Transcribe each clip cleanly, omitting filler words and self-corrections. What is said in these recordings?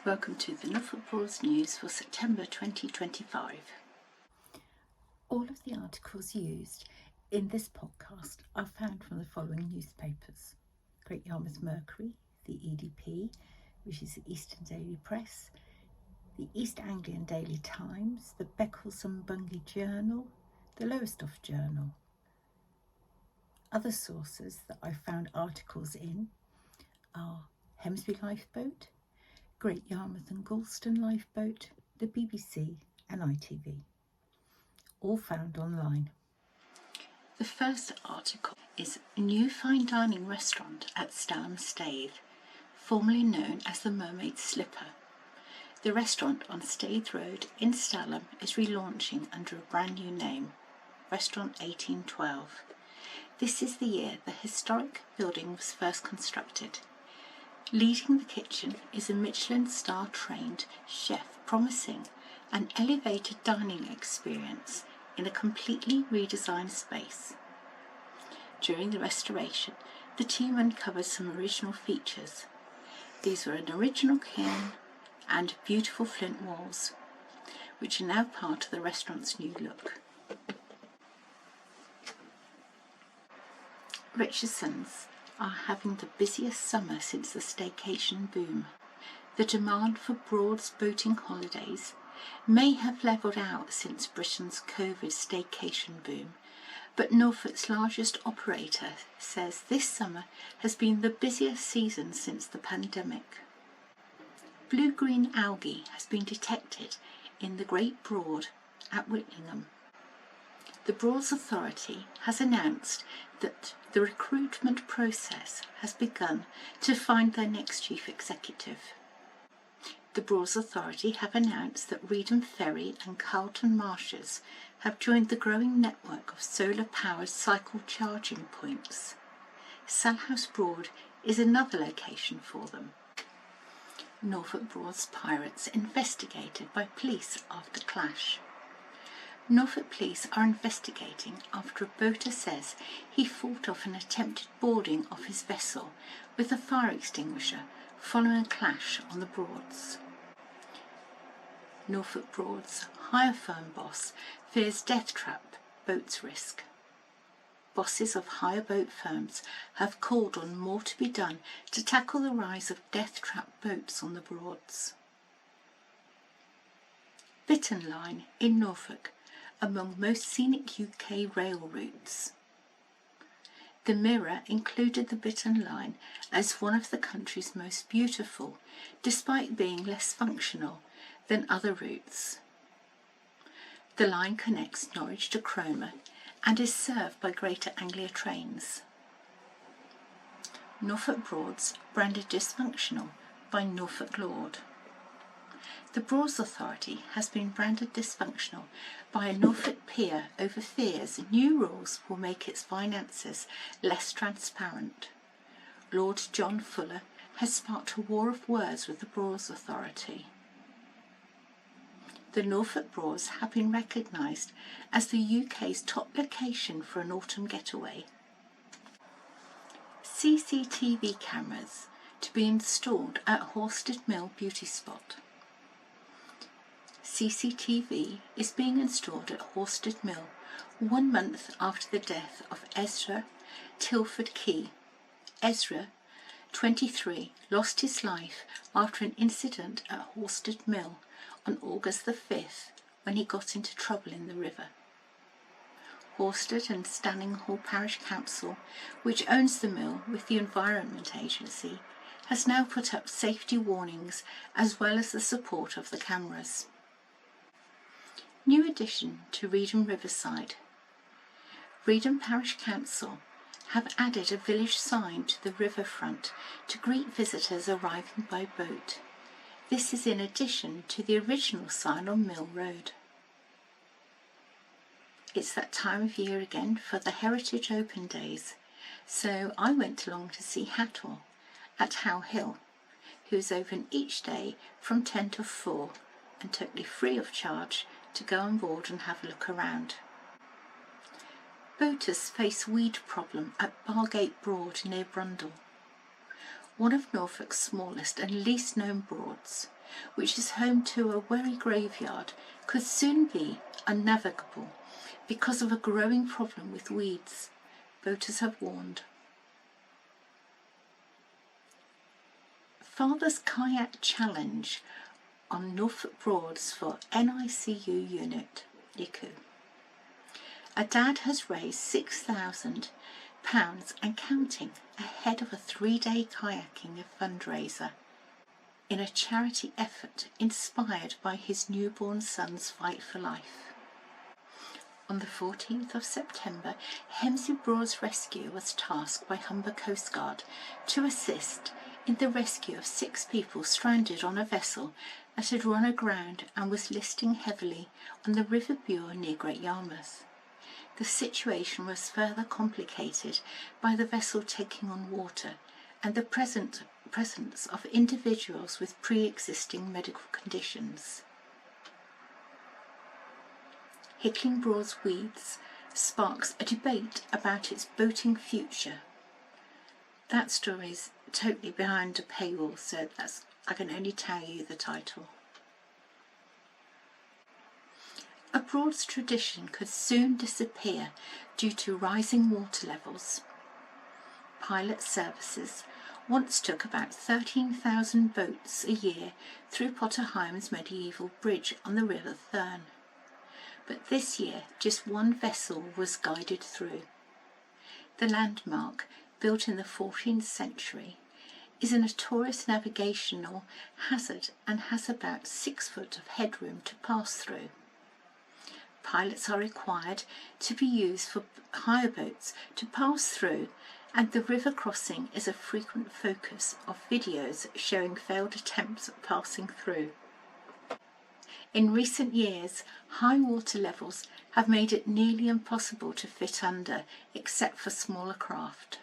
Welcome to the Norfolk Broads News for September 2025. All of the articles used in this podcast are found from the following newspapers: Great Yarmouth Mercury, the EDP, which is the Eastern Daily Press, the East Anglian Daily Times, the Beccles and Bungay Journal, the Lowestoft Journal. Other sources that I found articles in are Hemsby Lifeboat, Great Yarmouth and Galston Lifeboat, the BBC and ITV, all found online. The first article is New Fine Dining Restaurant at Stalham Staithe, formerly known as the Mermaid Slipper. The restaurant on Staithe Road in Stalham is relaunching under a brand new name, Restaurant 1812. This is the year the historic building was first constructed. Leading the kitchen is a Michelin-star trained chef, promising an elevated dining experience in a completely redesigned space. During the restoration, the team uncovered some original features. These were an original kiln and beautiful flint walls, which are now part of the restaurant's new look. Richardson's are having the busiest summer since the staycation boom. The demand for Broads boating holidays may have levelled out since Britain's COVID staycation boom, but Norfolk's largest operator says this summer has been the busiest season since the pandemic. Blue-green algae has been detected in the Great Broad at Whitlingham. The Broads Authority has announced that the recruitment process has begun to find their next chief executive. The Broads Authority have announced that Reedham Ferry and Carlton Marshes have joined the growing network of solar-powered cycle charging points. Salhouse Broad is another location for them. Norfolk Broads pirates investigated by police after clash. Norfolk police are investigating after a boater says he fought off an attempted boarding of his vessel with a fire extinguisher following a clash on the Broads. Norfolk Broads hire firm boss fears death trap boats risk. Bosses of hire boat firms have called on more to be done to tackle the rise of death trap boats on the Broads. Bittern Line in Norfolk, among most scenic UK rail routes. The Mirror included the Bittern Line as one of the country's most beautiful, despite being less functional than other routes. The line connects Norwich to Cromer and is served by Greater Anglia trains. Norfolk Broads branded dysfunctional by Norfolk Lord. The Broads Authority has been branded dysfunctional by a Norfolk peer over fears new rules will make its finances less transparent. Lord John Fuller has sparked a war of words with the Broads Authority. The Norfolk Broads have been recognised as the UK's top location for an autumn getaway. CCTV cameras to be installed at Horsted Mill Beauty Spot. CCTV is being installed at Horsted Mill 1 month after the death of Ezra Tilford Key. Ezra, 23, lost his life after an incident at Horsted Mill on August the 5th when he got into trouble in the river. Horsted and Stanning Hall Parish Council, which owns the mill with the Environment Agency, has now put up safety warnings as well as the support of the cameras. New addition to Reedham Riverside. Reedham Parish Council have added a village sign to the riverfront to greet visitors arriving by boat. This is in addition to the original sign on Mill Road. It's that time of year again for the Heritage Open Days, so I went along to see Hattor at How Hill, who's open each day from 10 to 4 and totally free of charge to go on board and have a look around. Boaters face weed problem at Bargate Broad near Brundall. one of Norfolk's smallest and least known Broads, which is home to a wherry graveyard, could soon be unnavigable because of a growing problem with weeds, boaters have warned. Father's Kayak Challenge on Norfolk Broads for NICU Unit, ICU. A dad has raised £6,000 and counting ahead of a 3-day kayaking fundraiser in a charity effort inspired by his newborn son's fight for life. On the 14th of September, Hemsley Broads Rescue was tasked by Humber Coast Guard to assist in the rescue of 6 people stranded on a vessel that had run aground and was listing heavily on the River Bure near Great Yarmouth. The situation was further complicated by the vessel taking on water and the presence of individuals with pre-existing medical conditions. Hickling Broad's weeds sparks a debate about its boating future. That story is totally behind a paywall, so I can only tell you the title. A Broads tradition could soon disappear due to rising water levels. Pilot services once took about 13,000 boats a year through Potter Hyam's medieval bridge on the River Thurne. But this year just one vessel was guided through. The landmark, built in the 14th century, is a notorious navigational hazard and has about 6 foot of headroom to pass through. Pilots are required to be used for hire boats to pass through, and the river crossing is a frequent focus of videos showing failed attempts at passing through. In recent years, high water levels have made it nearly impossible to fit under, except for smaller craft.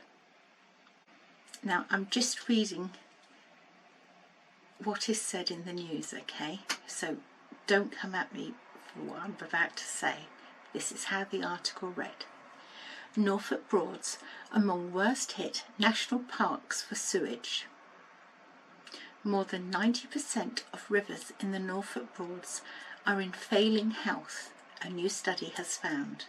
Now, I'm just reading what is said in the news, okay? So don't come at me for what I'm about to say. This is how the article read. Norfolk Broads among worst hit national parks for sewage. More than 90% of rivers in the Norfolk Broads are in failing health, a new study has found.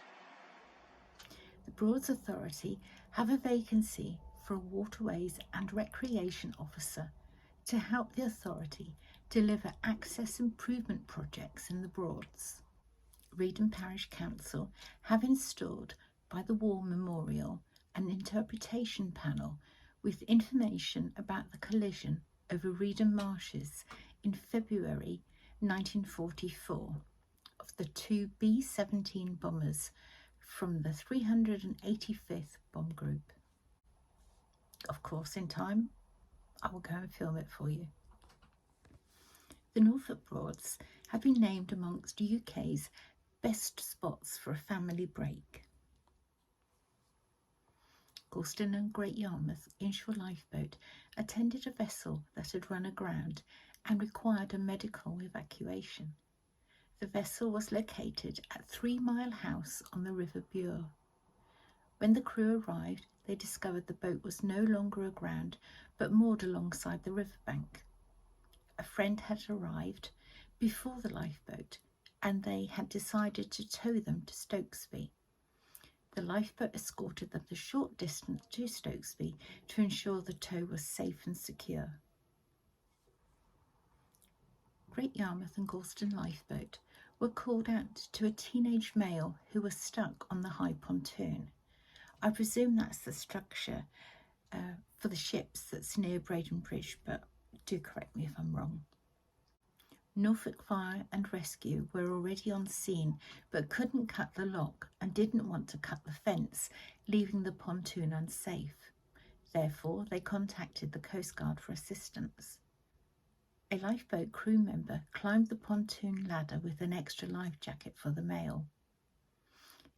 The Broads Authority have a vacancy for a waterways and recreation officer to help the authority deliver access improvement projects in the Broads. Reedham Parish Council have installed by the War Memorial an interpretation panel with information about the collision over Reedham Marshes in February 1944 of the 2 B-17 bombers from the 385th Bomb Group. Of course, in time, I will go and film it for you. The Norfolk Broads have been named amongst UK's best spots for a family break. Gorleston and Great Yarmouth inshore lifeboat attended a vessel that had run aground and required a medical evacuation. The vessel was located at 3 Mile House on the River Bure. When the crew arrived, they discovered the boat was no longer aground but moored alongside the riverbank. A friend had arrived before the lifeboat and they had decided to tow them to Stokesby. The lifeboat escorted them the short distance to Stokesby to ensure the tow was safe and secure. Great Yarmouth and Gorleston lifeboat were called out to a teenage male who was stuck on the high pontoon. I presume that's the structure for the ships that's near Braden Bridge, but do correct me if I'm wrong. Norfolk Fire and Rescue were already on scene but couldn't cut the lock and didn't want to cut the fence, leaving the pontoon unsafe. Therefore, they contacted the Coast Guard for assistance. A lifeboat crew member climbed the pontoon ladder with an extra life jacket for the male.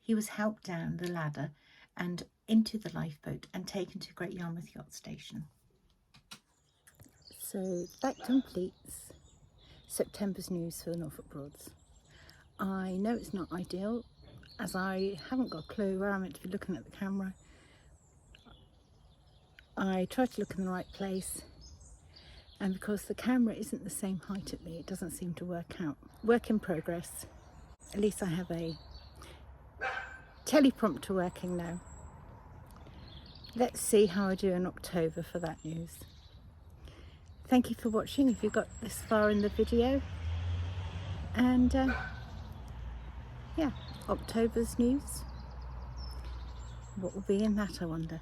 He was helped down the ladder and into the lifeboat and taken to Great Yarmouth Yacht Station. So that completes September's news for the Norfolk Broads. I know it's not ideal, as I haven't got a clue where I'm meant to be looking at the camera. I try to look in the right place, and because the camera isn't the same height at me, it doesn't seem to work out. Work in progress. At least I have a teleprompter working now. Let's see how I do in October for that news. Thank you for watching if you got this far in the video. And yeah, October's news. What will be in that, I wonder?